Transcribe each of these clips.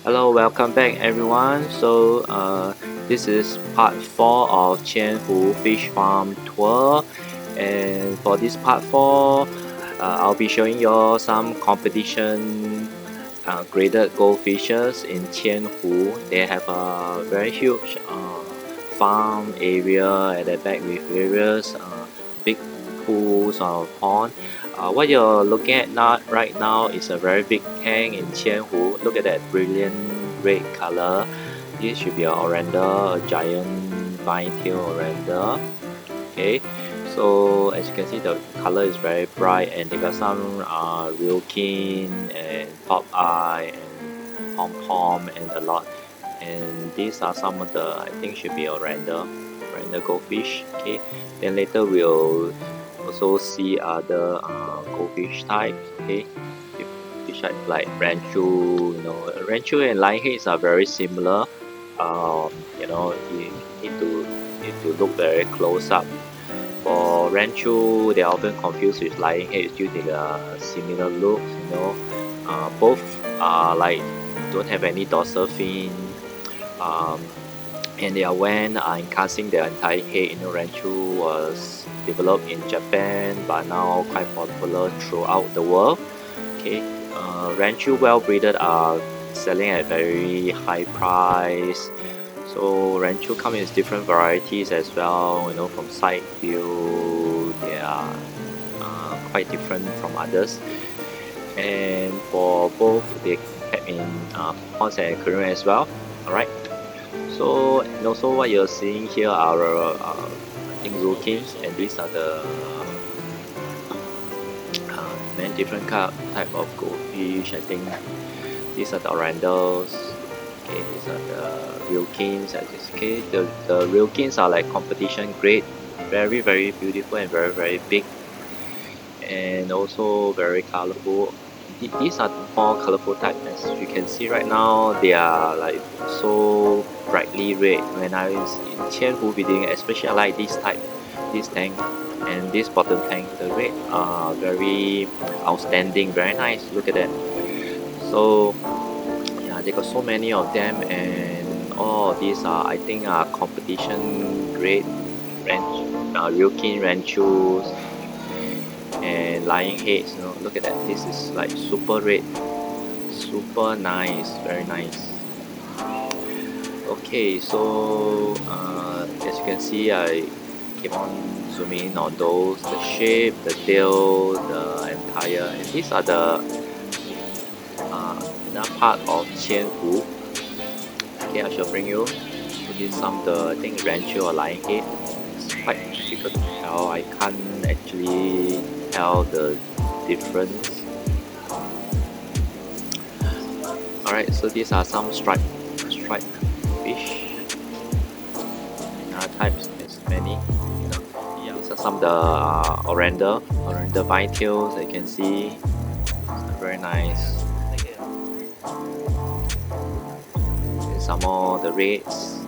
Hello, welcome back everyone. This is part 4 of QianHu Fish Farm Tour, and for this part 4, I'll be showing you some competition graded goldfishes in QianHu. They have a very huge farm area at the back with various big pools of pond. What you're looking at right now is a very big tank in QianHu. Look at that brilliant red color. This should be a Oranda, a giant vine-tail Oranda. Okay, so as you can see, the color is very bright, and they got some ryukin and pop eye and pom pom and a lot. And these are some of the, I think should be Oranda goldfish. Okay, then later we'll also see other goldfish types. Okay, fish types like ranchu. Ranchu and lionheads are very similar. You need to look very close up. For ranchu, they are often confused with lionheads due to the similar looks. Both are like don't have any dorsal fin. Um, and their when encasing their entire head. Ranchu was developed in Japan but now quite popular throughout the world. Okay, ranchu well breeded are selling at very high price. So ranchu come in different varieties as well. From side view, they are quite different from others. And for both, they kept in ponds and aquarium as well. Alright. So, and also what you're seeing here are I think rukins, and these are the many different type of goldfish. I think these are the orandas. Okay, these are the rukins. Okay, the rukins are like competition grade, very beautiful and very big, and also very colorful. These are more colorful type. As you can see right now, they are like so brightly red. When I was in QianHu bidding, especially I like this type, this tank and this bottom tank. The red are very outstanding, very nice. Look at that. So yeah, they got so many of them, and all these are, I think, are competition grade ryukin ranchus and lion heads. Look at that. This is like super red, super nice, very nice. Okay, so as you can see, I keep on zooming in on those, the shape, the tail, the entire, and these are the another part of QianHu. Okay, I shall bring you to this some of the, I think, ranchu or lion head. It's quite difficult to tell. I can't actually tell the difference. Alright, so these are some striped fish. Types, there's many. These are some of the Oranda vine tails. You can see it's very nice. And some more the reds.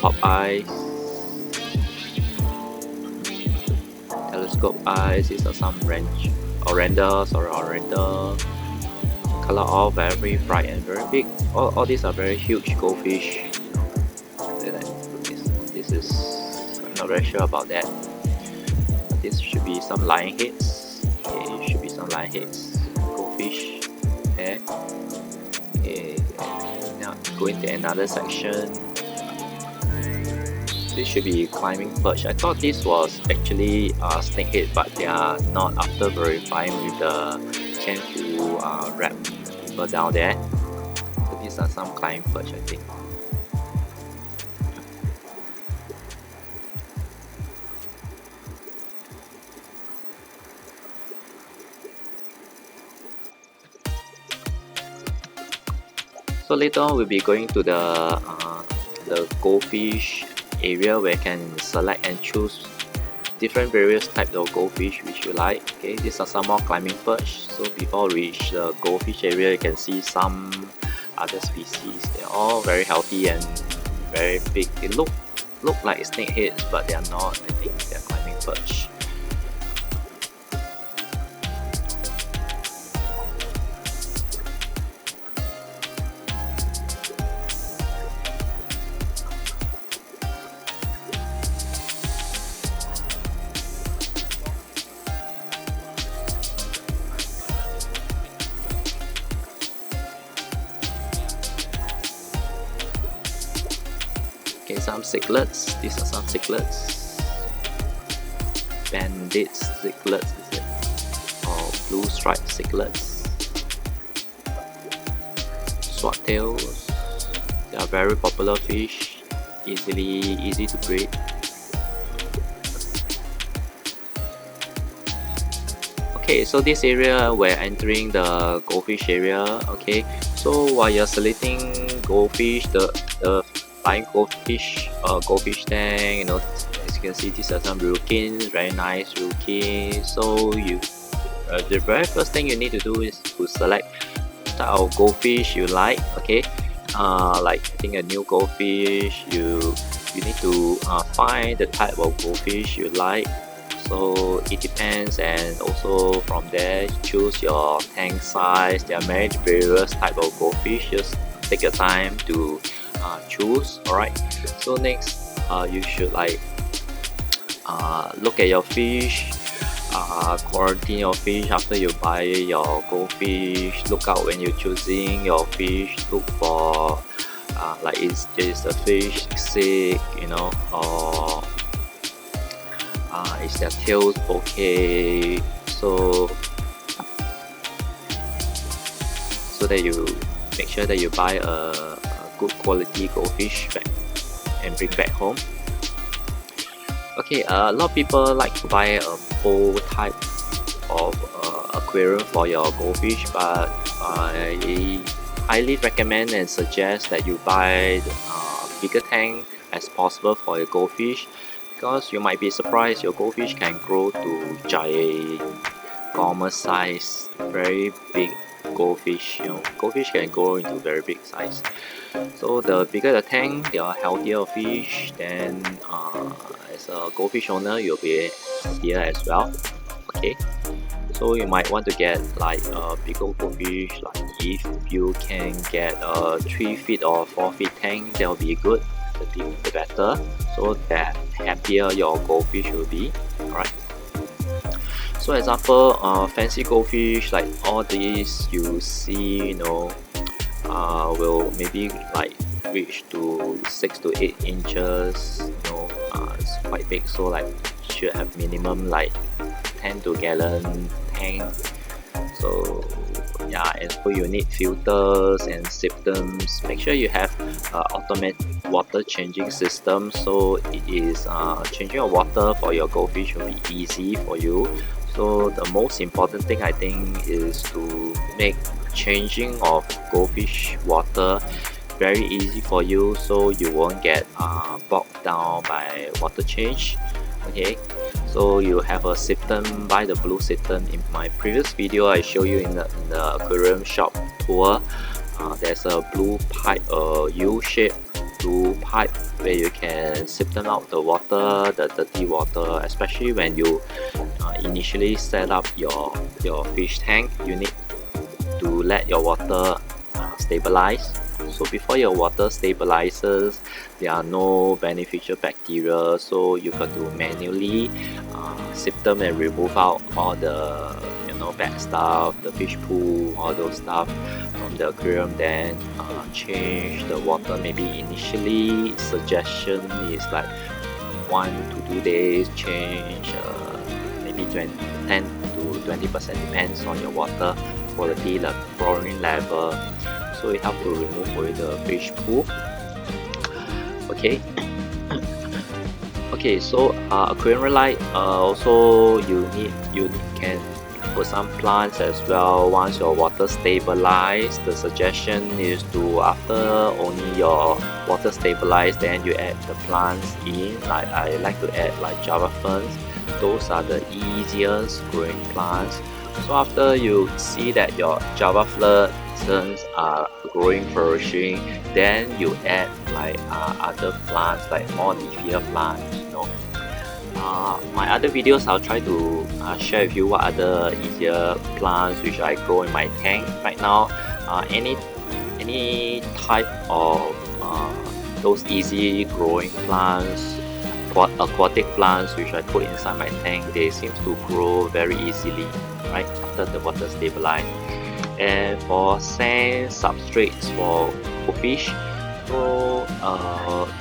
Pop eyes, telescope eyes. These are some Orandas or Oranda. Color all very bright and very big. All these are very huge goldfish. This is, I'm not very sure about that. This should be some lion heads. Okay, should be some lion heads. Goldfish. Okay. Okay. Now go into another section. This should be climbing perch. I thought this was actually snakehead, but they are not after verifying with the QianHu rep people down there. So these are some climbing perch, I think. So later on we'll be going to the goldfish area where you can select and choose different various types of goldfish which you like. Okay, these are some more climbing perch. So before we reach the goldfish area, you can see some other species. They're all very healthy and very big. They look like snakeheads, but they are not. I think they're climbing perch. some cichlids. These are some cichlids. Banded cichlids, is it? Or blue striped cichlids. Swordtails. They are very popular fish. Easy to breed. Okay, so this area we're entering the goldfish area. Okay, so while you're selecting goldfish, the flying goldfish tank, you know, as you can see, these are some ryukins, very nice ryukins. So you the very first thing you need to do is to select the type of goldfish you like. Okay, like getting a new goldfish, you need to find the type of goldfish you like. So it depends, and also from there choose your tank size. There are many various type of goldfish. Just take your time to choose. Alright, so next you should like look at your fish, quarantine your fish after you buy your goldfish. Look out when you're choosing your fish. Look for like is the fish sick, you know, or is their tails okay? So that you make sure that you buy a good quality goldfish back and bring back home. Okay, a lot of people like to buy a bowl type of aquarium for your goldfish, but I highly recommend and suggest that you buy a bigger tank as possible for your goldfish, because you might be surprised your goldfish can grow to giant comet size, very big goldfish. You know, goldfish can grow into very big size. So the bigger the tank, the healthier fish. Then as a goldfish owner, you'll be healthier as well. Okay, so you might want to get like a bigger goldfish. Like if you can get a 3 feet or 4 feet tank, that'll be good. The bigger the better, so that happier your goldfish will be. Alright, so example, fancy goldfish like all these you see, you know, will maybe like reach to 6 to 8 inches. You know, it's quite big, so like should have minimum like 10 to gallon tank. So yeah, and so you need filters and systems. Make sure you have automatic water changing system, so it is changing your water for your goldfish will be easy for you. So the most important thing I think is to make changing of goldfish water very easy for you, so you won't get bogged down by water change. Okay, so you have a system, buy the blue system. In my previous video I show you in the aquarium shop tour, there's a blue pipe, U-shaped blue pipe where you can siphon out the water, the dirty water. Especially when you initially set up your fish tank, you need to let your water stabilize. So before your water stabilizes, there are no beneficial bacteria, so you got to manually sift them and remove out all the, you know, bad stuff, the fish poo, all those stuff from the aquarium. Then change the water. Maybe initially suggestion is like 1 to 2 days change, maybe 10 to 20% depends on your water quality, the chlorine level. So you have to remove away the fish poo. Okay. Okay, so aquarium light, also you can put some plants as well. Once your water stabilize, the suggestion is to, after only your water stabilize, then you add the plants in. Like I like to add like Java ferns. Those are the easiest growing plants. So after you see that your Java ferns are growing, flourishing, then you add like other plants, like more leafier plants. You know, my other videos I'll try to share with you what other easier plants which I grow in my tank. Right now, any type of those easy growing plants, aquatic plants which I put inside my tank, they seem to grow very easily, right, after the water stabilize. And for sand substrates for goldfish, So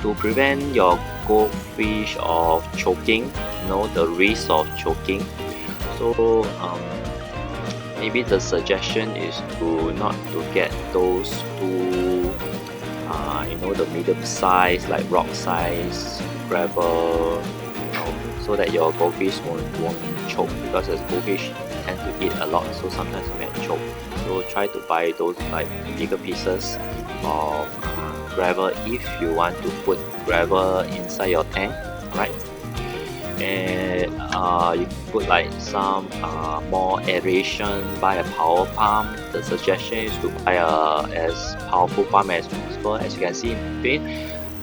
to prevent your goldfish of choking, the risk of choking. So maybe the suggestion is to not to get those too the medium size like rock size gravel, so that your goldfish won't choke, because as goldfish tend to eat a lot, so sometimes you may choke. So try to buy those like bigger pieces of gravel if you want to put gravel inside your tank, right? And you put like some more aeration, buy a power pump. The suggestion is to buy a as powerful pump as possible. As you can see in between,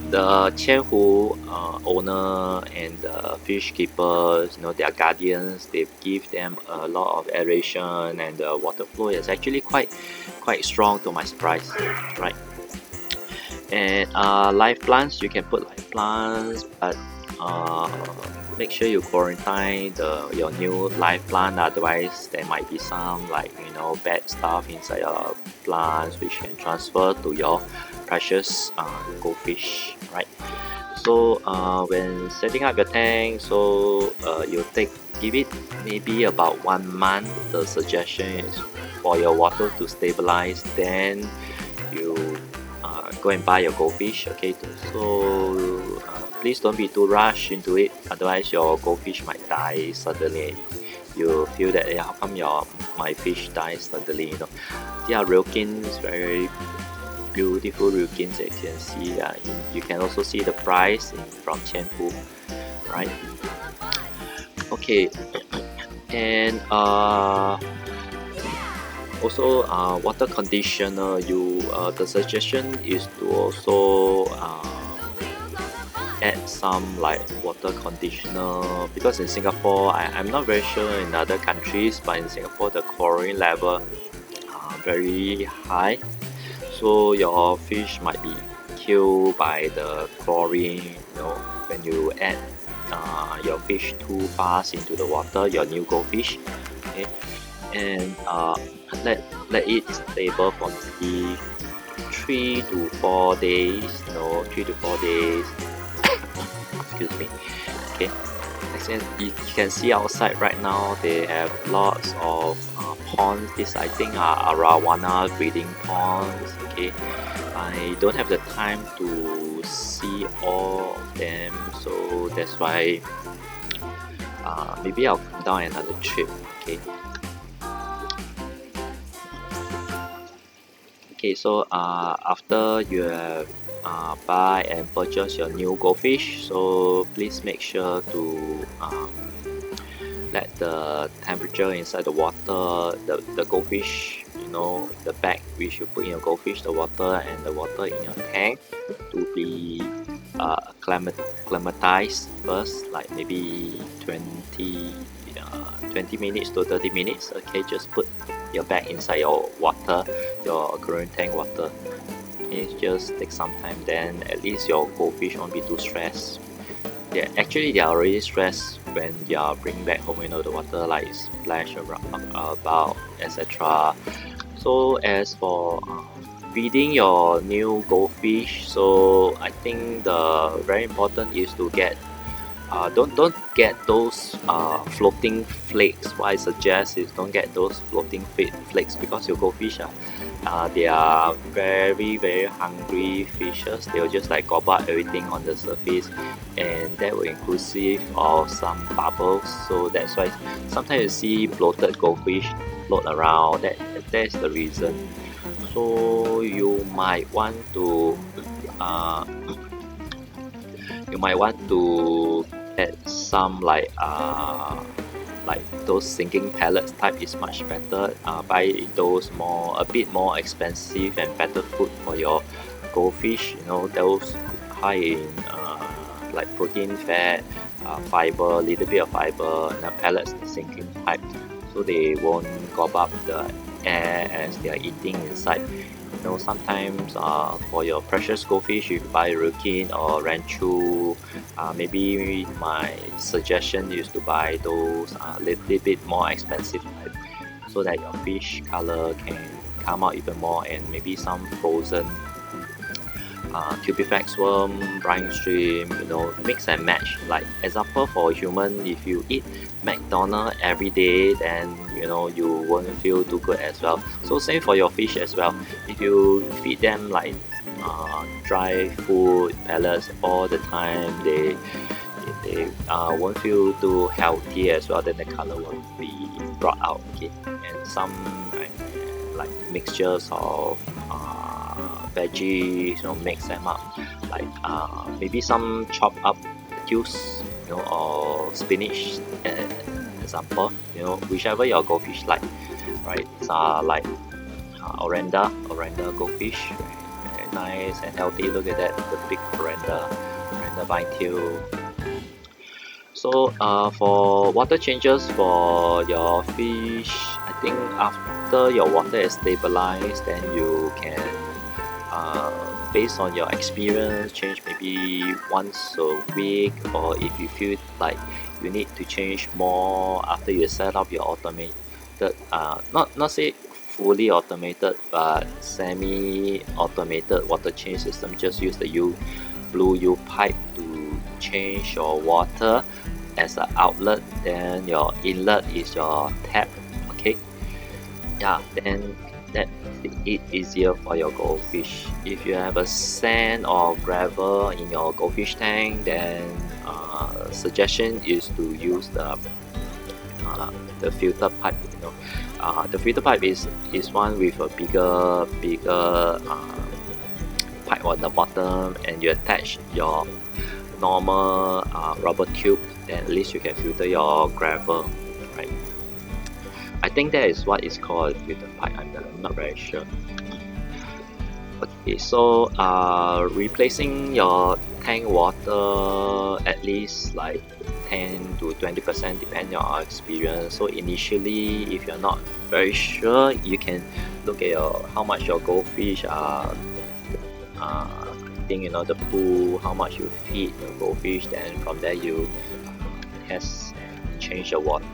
the QianHu owner and the fish keepers, their guardians, they give them a lot of aeration, and the water flow is actually quite strong, to my surprise, right? And live plants, you can put live plants, but uh, make sure you quarantine your new live plant, otherwise there might be some like bad stuff inside your plants which can transfer to your precious goldfish, right? So when setting up your tank, so you give it maybe about 1 month. The suggestion is for your water to stabilize, then you go and buy your goldfish. Okay, so please don't be too rushed into it, otherwise your goldfish might die suddenly. You feel that, how come my fish dies suddenly? They are ryukins, very beautiful ryukins that you can see. You can also see the price from QianHu, right? Okay, and also water conditioner, the suggestion is to also add some like water conditioner, because in Singapore, I'm not very sure in other countries, but in Singapore the chlorine level very high, so your fish might be killed by the chlorine, when you add your fish too fast into the water, your new goldfish. Okay, and let it stable for maybe 3 to 4 days, 3 to 4 days. Excuse me. Okay, as you can see outside right now, they have lots of ponds. This I think are arowana breeding ponds. Okay, I don't have the time to see all of them, so that's why maybe I'll come down another trip. Okay. Okay, so after you have buy and purchase your new goldfish, so please make sure to let the temperature inside the water, the goldfish, the bag which you put in your goldfish, the water and the water in your tank, to be acclimatized first, like maybe 20 minutes to 30 minutes. Okay, just put your bag inside your water, your aquarium tank water. Okay, just take some time, then at least your goldfish won't be too stressed. They are already stressed when you are bringing back home, the water like splash around, about, etc. So as for feeding your new goldfish, so I think the very important is to get don't get those floating flakes. What I suggest is don't get those floating flakes, because your goldfish they are very hungry fishes. They will just like gobble up everything on the surface, and that will inclusive of some bubbles. So that's why sometimes you see bloated goldfish float around. That's the reason. So you might want to uh, get some like those sinking pellets type is much better. Buy those a bit more expensive and better food for your goldfish. Those high in like protein, fat, fiber, little bit of fiber, and pellets, the sinking type, so they won't gobble up the air as they are eating inside. Sometimes for your precious goldfish, if you buy ryukin or ranchu, maybe my suggestion is to buy those little bit more expensive type, so that your fish color can come out even more, and maybe some tubifax worm, brine shrimp, mix and match. Like example for human, if you eat McDonald's every day, then you won't feel too good as well. So same for your fish as well. If you feed them like dry food pellets all the time, they won't feel too healthy as well. Then the color won't be brought out. Okay, and some like mixtures of veggies, mix them up, like maybe some chopped up lettuce, or spinach, example, whichever your goldfish like, right? It's like Oranda goldfish, very nice and healthy. Look at that, the big Oranda fantail. So for water changes for your fish, I think after your water is stabilized, then you can based on your experience change maybe once a week, or if you feel like you need to change more after you set up your automated, not say fully automated but semi automated water change system. Just use the blue U pipe to change your water as an outlet, then your inlet is your tap. Okay, yeah, then that it easier for your goldfish. If you have a sand or gravel in your goldfish tank, then suggestion is to use the filter pipe. The filter pipe is one with a bigger pipe on the bottom, and you attach your normal rubber tube, then at least you can filter your gravel, right? I think that is what is called filter pipe. I'm not very sure. Okay, so replacing your tank water at least like 10 to 20% depending on our experience. So initially, if you're not very sure, you can look at how much your goldfish are eating, the pool, how much you feed your goldfish. Then from there you test and change your water.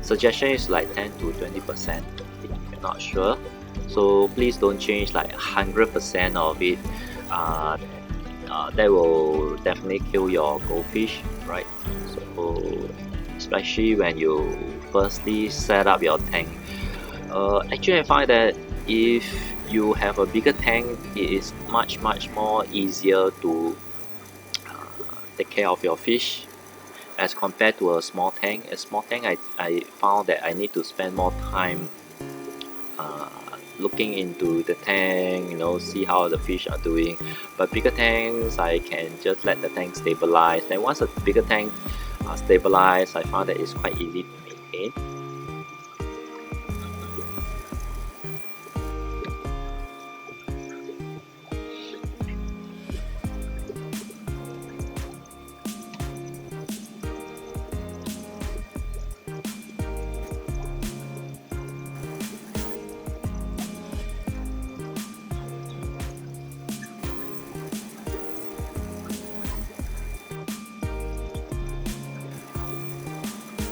Suggestion is like 10 to 20% if you're not sure. So please don't change like 100% of it. That will definitely kill your goldfish, right? So especially when you firstly set up your tank. Actually, I find that if you have a bigger tank, it is much more easier to take care of your fish as compared to a small tank. A small tank, I found that I need to spend more time looking into the tank, see how the fish are doing. But bigger tanks, I can just let the tank stabilize. Then once a bigger tank stabilized, I found that it's quite easy to maintain.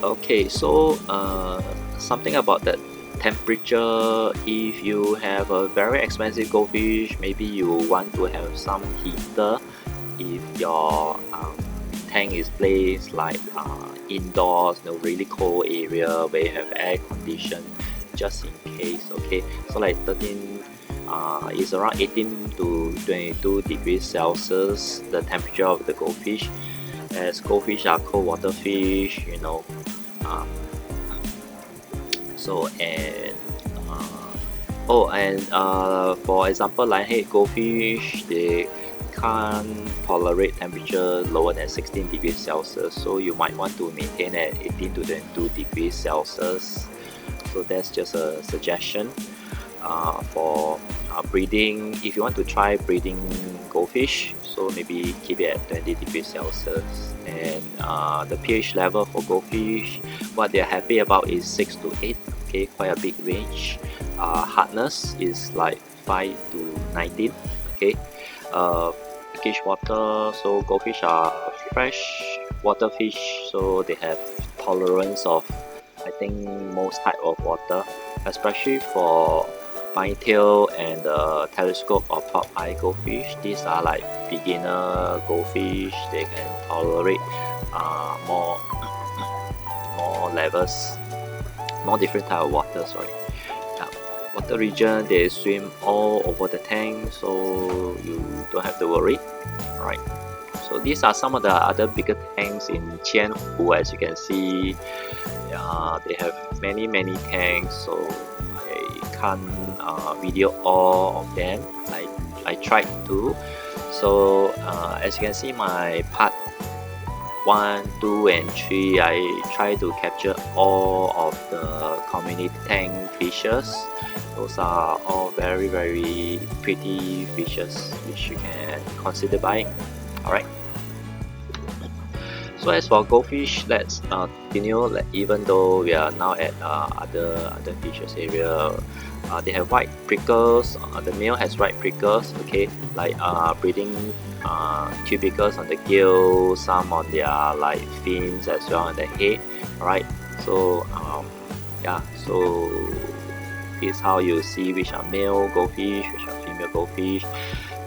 Okay, so something about that temperature. If you have a very expensive goldfish, maybe you want to have some heater. If your tank is placed like indoors, really cold area where you have air condition, just in case. Okay, so like 13 is around 18 to 22 degrees Celsius, the temperature of the goldfish, as goldfish are cold water fish, so and for example, lionhead goldfish, they can't tolerate temperature lower than 16 degrees Celsius, so you might want to maintain at 18 to 22 degrees Celsius. So that's just a suggestion for breeding. If you want to try breeding goldfish, so maybe keep it at 20 degrees Celsius. And the pH level for goldfish, what they're happy about is 6 to 8. Okay, quite a big range. Hardness is like 5 to 19. Okay, brackish water, so goldfish are fresh water fish, so they have tolerance of, I think, most type of water, especially for fantail and the telescope or pop eye goldfish. These are like beginner goldfish. They can tolerate more levels, more different type of water. Sorry, water region. They swim all over the tank, so you don't have to worry. Alright. So these are some of the other bigger tanks in QianHu. As you can see, they have many tanks. So I can't video all of them. I tried to. So as you can see, my part 1, 2 and 3, I try to capture all of the community tank fishes. Those are all very pretty fishes which you can consider buying. Alright. So as for goldfish, let's continue. Even though we are now at other fishes area, they have white prickles. The male has white prickles. Okay, like breeding tubercles on the gill, some on their like fins as well on the head. Alright. So yeah. So this is how you see which are male goldfish, which are female goldfish.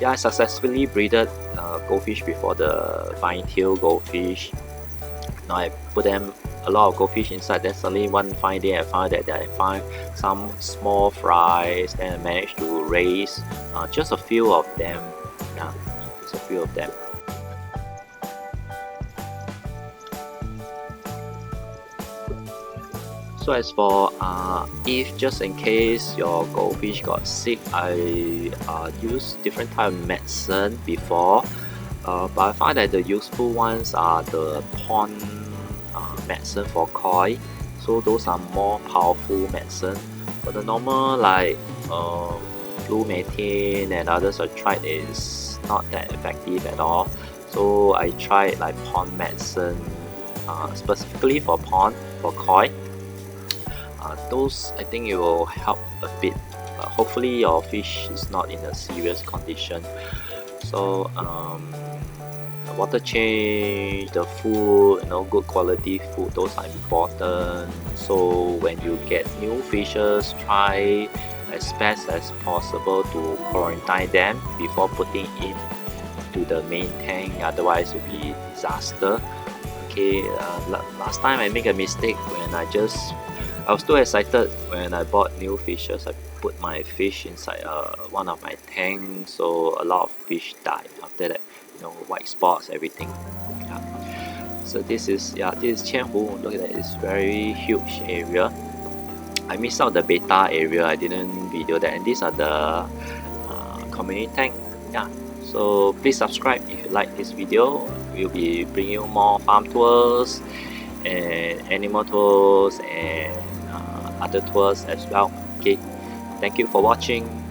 Yeah, I successfully breeded goldfish before the fantail goldfish. Now I put them a lot of goldfish inside. Then suddenly one fine day I found that I find some small fries. Then I managed to raise just a few of them. Yeah, just a few of them. So as for if just in case your goldfish got sick, I used different type of medicine before, but I find that the useful ones are the pond medicine for koi. So those are more powerful medicine. But the normal like blue methane and others I tried is not that effective at all. So I tried like pond medicine specifically for pond, for koi. Those I think it will help a bit. Hopefully your fish is not in a serious condition. So the water change, the food, good quality food, those are important. So when you get new fishes, try as best as possible to quarantine them before putting in to the main tank, otherwise it will be disaster. Okay, last time I make a mistake when I was too excited when I bought new fishes. I put my fish inside one of my tanks, so a lot of fish died after that. White spots, everything. Yeah. So this is QianHu. Look at that, it's very huge area. I missed out the beta area. I didn't video that, and these are the community tank. Yeah. So please subscribe if you like this video. We'll be bringing you more farm tours and animal tours and other tours as well. Okay, thank you for watching.